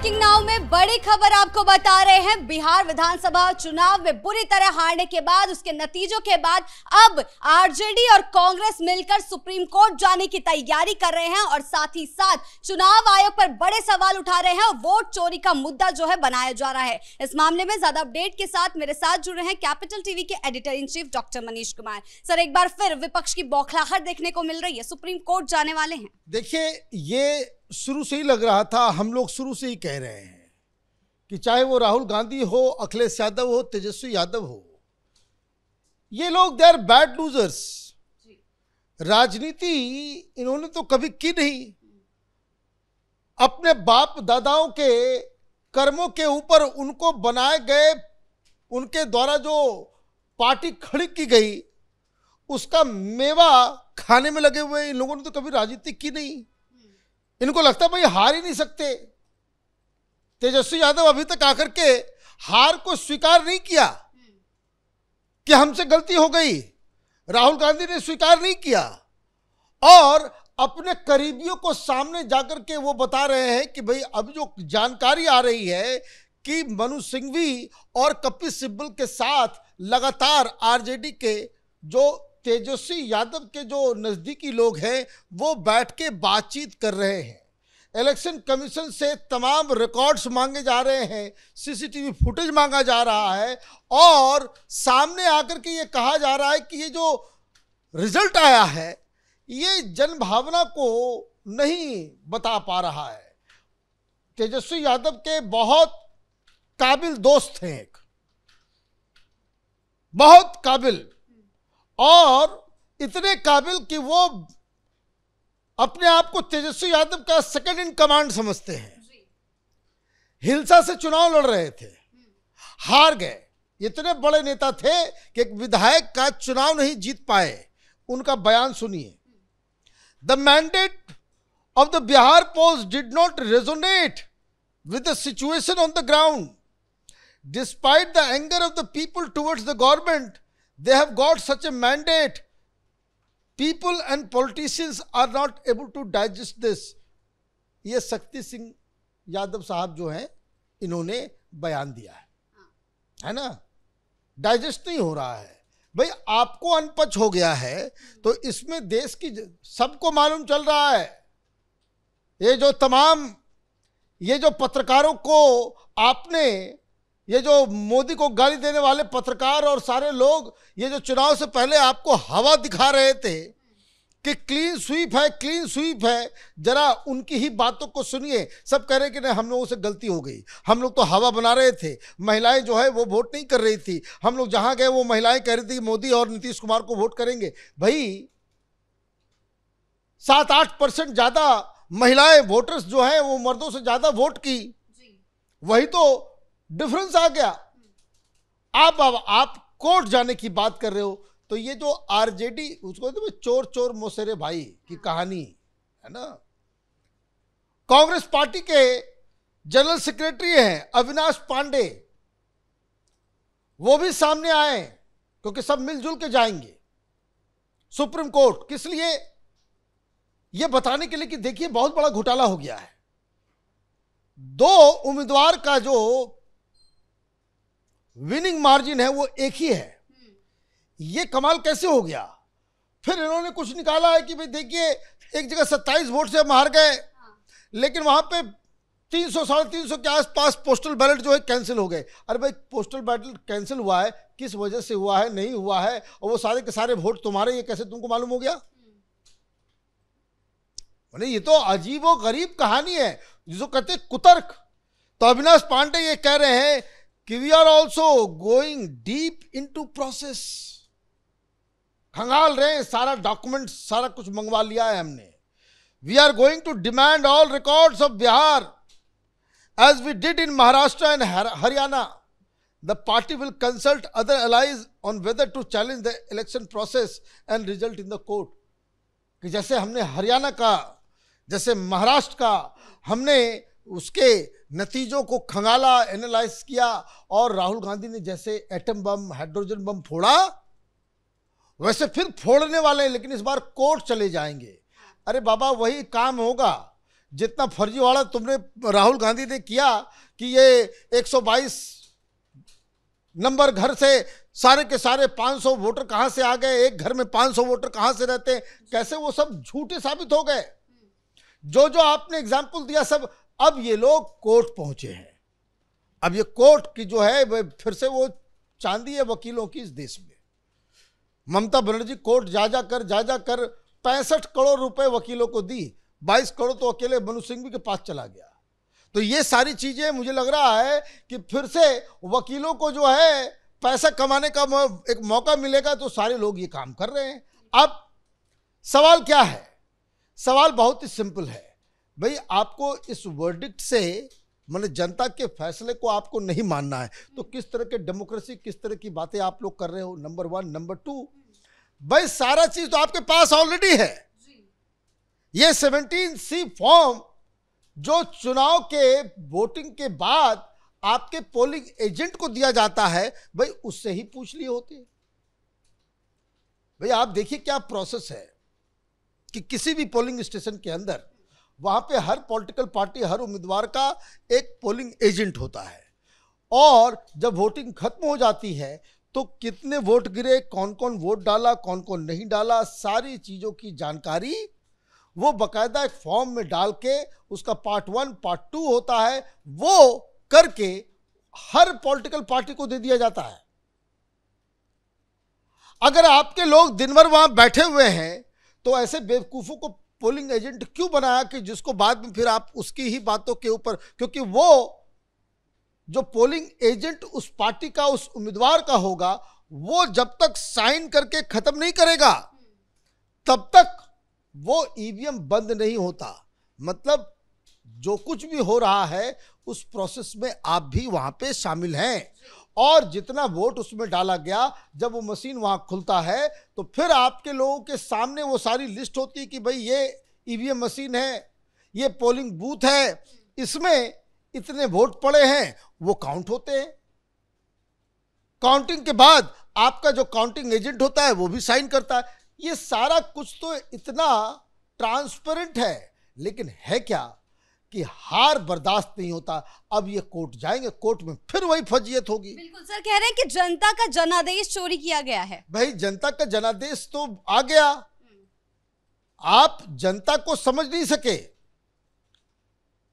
Breaking now में बड़ी खबर आपको बता रहे हैं। बिहार विधानसभा चुनाव में बुरी तरह हारने के बाद, उसके नतीजों के बाद अब आरजेडी और कांग्रेस मिलकर सुप्रीम कोर्ट जाने की तैयारी कर रहे हैं और साथ ही साथ चुनाव आयोग पर बड़े सवाल उठा रहे हैं और वोट चोरी का मुद्दा जो है बनाया जा रहा है। इस मामले में ज्यादा अपडेट के साथ मेरे साथ जुड़ रहे हैं कैपिटल टीवी के editor in chief doctor Manish Kumar. Sir, एक बार फिर विपक्ष की बौखलाहट देखने को मिल रही है, सुप्रीम कोर्ट जाने वाले हैं। देखिए, ये शुरू से ही लग रहा था, हम लोग शुरू से ही कह रहे हैं कि चाहे वो राहुल गांधी हो, अखिलेश यादव हो, तेजस्वी यादव हो, ये लोग दे आर बैड लूजर्स। राजनीति इन्होंने तो कभी की नहीं। अपने बाप दादाओं के कर्मों के ऊपर उनको बनाए गए, उनके द्वारा जो पार्टी खड़ी की गई, उसका मेवा खाने में लगे हुए इन लोगों ने तो कभी राजनीति की नहीं। इनको लगता है भाई हार ही नहीं सकते। तेजस्वी यादव अभी तक आकर के हार को स्वीकार नहीं किया कि हमसे गलती हो गई। राहुल गांधी ने स्वीकार नहीं किया और अपने करीबियों को सामने जाकर के वो बता रहे हैं कि भाई अब जो जानकारी आ रही है कि मनु सिंघवी और कपिल सिब्बल के साथ लगातार आरजेडी के जो तेजस्वी यादव के जो नजदीकी लोग हैं वो बैठ के बातचीत कर रहे हैं। इलेक्शन कमीशन से तमाम रिकॉर्ड्स मांगे जा रहे हैं, सीसीटीवी फुटेज मांगा जा रहा है और सामने आकर के ये कहा जा रहा है कि ये जो रिजल्ट आया है ये जनभावना को नहीं बता पा रहा है। तेजस्वी यादव के बहुत काबिल दोस्त हैं, एक बहुत काबिल, और इतने काबिल कि वो अपने आप को तेजस्वी यादव का सेकंड इन कमांड समझते हैं। हिंसा से चुनाव लड़ रहे थे, हार गए। इतने बड़े नेता थे कि एक विधायक का चुनाव नहीं जीत पाए। उनका बयान सुनिए। The mandate of the Bihar polls did not resonate with the situation on the ground despite the anger of the people towards the government. They have got such a mandate. People and politicians are not able to digest this. ये शक्ति सिंह यादव साहब जो हैं, इन्होंने बयान दिया है ना। Digest नहीं हो रहा है भाई। आपको अनपच हो गया है तो इसमें देश की सबको मालूम चल रहा है। ये जो पत्रकारों को आपने, ये जो मोदी को गाली देने वाले पत्रकार और सारे लोग, ये जो चुनाव से पहले आपको हवा दिखा रहे थे कि क्लीन स्वीप है, क्लीन स्वीप है, जरा उनकी ही बातों को सुनिए। सब कह रहे कि नहीं, हम लोगों से गलती हो गई, हम लोग तो हवा बना रहे थे। महिलाएं जो है वो वोट नहीं कर रही थी, हम लोग जहां गए वो महिलाएं कह रही थी मोदी और नीतीश कुमार को वोट करेंगे। भाई 7-8% ज्यादा महिलाएं वोटर्स जो है वो मर्दों से ज्यादा वोट की, वही तो डिफरेंस आ गया। आप कोर्ट जाने की बात कर रहे हो तो ये जो आरजेडी, उसको तो चोर चोर मोसेरे भाई की कहानी है ना। कांग्रेस पार्टी के जनरल सेक्रेटरी हैं अविनाश पांडे, वो भी सामने आए क्योंकि सब मिलजुल के जाएंगे सुप्रीम कोर्ट। किस लिए? ये बताने के लिए कि देखिए बहुत बड़ा घोटाला हो गया है। 2 उम्मीदवार का जो विनिंग मार्जिन है वो एक ही है। ये कमाल कैसे हो गया? फिर इन्होंने कुछ निकाला है कि भाई देखिए, एक जगह 27 वोट से हम हार गए, लेकिन वहां पे 300-350 के आसपास पोस्टल बैलेट जो है कैंसिल हो गए। अरे भाई, पोस्टल बैलेट कैंसिल हुआ है, किस वजह से हुआ है, नहीं हुआ है, और वो सारे के सारे वोट तुम्हारे, ये कैसे तुमको मालूम हो गया? ये तो अजीब और गरीब कहानी है जिसको कहते हैं कुतर्क। तो अविनाश पांडे ये कह रहे हैं कि we are also going deep into process. खंगाल रहे हैं, सारा डॉक्यूमेंट सारा कुछ मंगवा लिया है हमने। We are going to demand all records of Bihar as we did in Maharashtra and Haryana. The party will consult other allies on whether to challenge the election process and result in the court. कि जैसे हमने हरियाणा का, जैसे महाराष्ट्र का, हमने उसके नतीजों को खंगाला, एनालाइज किया, और राहुल गांधी ने जैसे एटम बम, हाइड्रोजन बम फोड़ा, वैसे फिर फोड़ने वाले हैं, लेकिन इस बार कोर्ट चले जाएंगे। अरे बाबा, वही काम होगा जितना फर्जीवाड़ा तुमने राहुल गांधी ने किया कि ये 122 नंबर घर से सारे के सारे 500 वोटर कहां से आ गए, एक घर में 500 वोटर कहां से रहते हैं, कैसे वो सब झूठे साबित हो गए। जो जो आपने एग्जाम्पल दिया सब, अब ये लोग कोर्ट पहुंचे हैं। अब ये कोर्ट की जो है फिर से वो चांदी है वकीलों की इस देश में। ममता बनर्जी कोर्ट जा कर 65 करोड़ रुपए वकीलों को दी, 22 करोड़ तो अकेले मनु सिंघवी के पास चला गया। तो ये सारी चीजें मुझे लग रहा है कि फिर से वकीलों को जो है पैसा कमाने का एक मौका मिलेगा, तो सारे लोग ये काम कर रहे हैं। अब सवाल क्या है? सवाल बहुत ही सिंपल है भाई, आपको इस वर्डिक्ट से मतलब जनता के फैसले को आपको नहीं मानना है तो किस तरह के डेमोक्रेसी, किस तरह की बातें आप लोग कर रहे हो, नंबर 1। नंबर 2, भाई सारा चीज तो आपके पास ऑलरेडी है। ये 17C फॉर्म जो चुनाव के वोटिंग के बाद आपके पोलिंग एजेंट को दिया जाता है, भाई उससे ही पूछ लिए होते। भाई आप देखिए क्या प्रोसेस है कि किसी भी पोलिंग स्टेशन के अंदर वहां पे हर पॉलिटिकल पार्टी, हर उम्मीदवार का एक पोलिंग एजेंट होता है, और जब वोटिंग खत्म हो जाती है तो कितने वोट गिरे, कौन कौन वोट डाला, कौन कौन नहीं डाला, सारी चीजों की जानकारी वो बकायदा एक फॉर्म में डाल के, उसका पार्ट 1 पार्ट 2 होता है, वो करके हर पॉलिटिकल पार्टी को दे दिया जाता है। अगर आपके लोग दिन भर वहां बैठे हुए हैं तो ऐसे बेवकूफों को पोलिंग एजेंट क्यों बनाया कि जिसको बाद में फिर आप उसकी ही बातों के ऊपर, क्योंकि वो जो पोलिंग एजेंट उस पार्टी का, उस उम्मीदवार का होगा, वो जब तक साइन करके खत्म नहीं करेगा तब तक वो ईवीएम बंद नहीं होता। मतलब जो कुछ भी हो रहा है उस प्रोसेस में आप भी वहां पे शामिल हैं, और जितना वोट उसमें डाला गया, जब वो मशीन वहां खुलता है तो फिर आपके लोगों के सामने वो सारी लिस्ट होती है कि भाई ये ईवीएम मशीन है, ये पोलिंग बूथ है, इसमें इतने वोट पड़े हैं, वो काउंट होते हैं। काउंटिंग के बाद आपका जो काउंटिंग एजेंट होता है वो भी साइन करता है। ये सारा कुछ तो इतना ट्रांसपेरेंट है, लेकिन है क्या कि हार बर्दाश्त नहीं होता। अब ये कोर्ट जाएंगे, कोर्ट में फिर वही फजीयत होगी। बिल्कुल सर, कह रहे हैं कि जनता का जनादेश चोरी किया गया है। भाई जनता का जनादेश तो आ गया, आप जनता को समझ नहीं सके।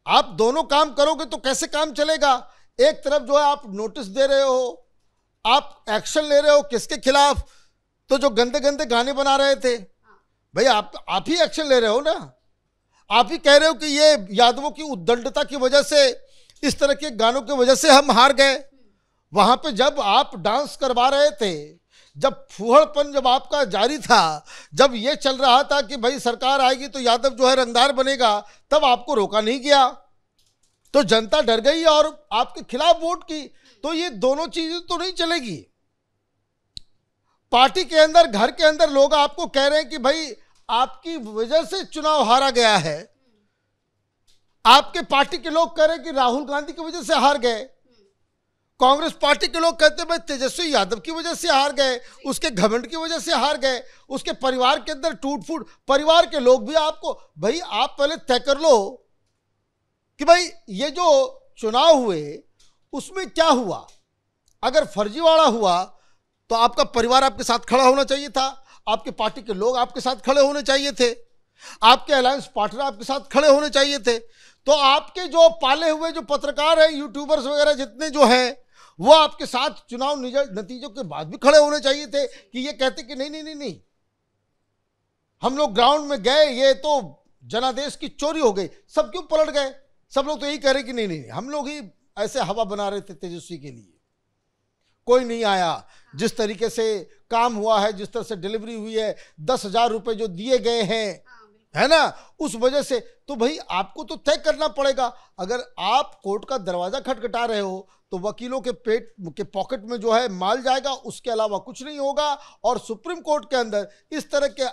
आप दोनों काम करोगे तो कैसे काम चलेगा? एक तरफ जो है आप नोटिस दे रहे हो, आप एक्शन ले रहे हो किसके खिलाफ? तो जो गंदे गंदे गाने बना रहे थे, भाई आप ही एक्शन ले रहे हो ना। आप ही कह रहे हो कि ये यादवों की उद्दंडता की वजह से, इस तरह के गानों की वजह से हम हार गए। वहां पे जब आप डांस करवा रहे थे, जब फूहड़पन जब आपका जारी था, जब ये चल रहा था कि भाई सरकार आएगी तो यादव जो है रंगदार बनेगा, तब आपको रोका नहीं गया, तो जनता डर गई और आपके खिलाफ वोट की। तो ये दोनों चीजें तो नहीं चलेगी। पार्टी के अंदर, घर के अंदर लोग आपको कह रहे हैं कि भाई आपकी वजह से चुनाव हारा गया है। आपके पार्टी के लोग कह रहे हैं कि राहुल गांधी की वजह से हार गए। कांग्रेस पार्टी के लोग कहते हैं भाई तेजस्वी यादव की वजह से हार गए, उसके घमंड की वजह से हार गए, उसके परिवार के अंदर टूट फूट। परिवार के लोग भी आपको, भाई आप पहले तय कर लो कि भाई ये जो चुनाव हुए उसमें क्या हुआ। अगर फर्जीवाड़ा हुआ तो आपका परिवार आपके साथ खड़ा होना चाहिए था, आपके पार्टी के लोग आपके साथ खड़े होने चाहिए थे, आपके अलायंस पार्टनर आपके साथ खड़े होने चाहिए थे। तो आपके जो पाले हुए जो पत्रकार हैं, यूट्यूबर्स वगैरह जितने जो हैं, वो आपके साथ चुनाव नतीजों के बाद भी खड़े होने चाहिए थे कि ये कहते कि नहीं नहीं नहीं नहीं, हम लोग ग्राउंड में गए, ये तो जनादेश की चोरी हो गई। सब क्यों पलट गए? सब लोग तो यही कह रहे कि नहीं नहीं हम लोग ही ऐसे हवा बना रहे थे तेजस्वी के लिए, कोई नहीं आया। जिस तरीके से काम हुआ है, जिस तरह से डिलीवरी हुई है, 10,000 रुपए जो दिए गए हैं, है ना, उस वजह से तो भाई आपको तो तय करना पड़ेगा। अगर आप कोर्ट का दरवाजा खटखटा रहे हो तो वकीलों के पेट के पॉकेट में जो है माल जाएगा, उसके अलावा कुछ नहीं होगा। और सुप्रीम कोर्ट के अंदर इस तरह के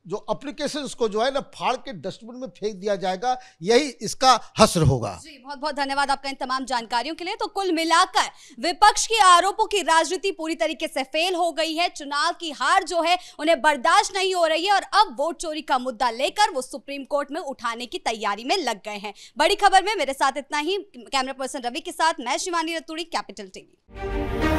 जो एप्लीकेशंस को जो है ना फाड़ के डस्टबिन में फेंक दिया जाएगा, यही इसका हश्र होगा। जी बहुत बहुत धन्यवाद आपका इन तमाम जानकारियों के लिए। तो कुल मिलाकर विपक्ष के आरोपों की राजनीति पूरी तरीके से फेल हो गई है। चुनाव की हार जो है उन्हें बर्दाश्त नहीं हो रही है और अब वोट चोरी का मुद्दा लेकर वो सुप्रीम कोर्ट में उठाने की तैयारी में लग गए हैं। बड़ी खबर में मेरे साथ इतना ही। कैमरा पर्सन रवि के साथ मैं शिवानी रतूड़ी, कैपिटल टीवी।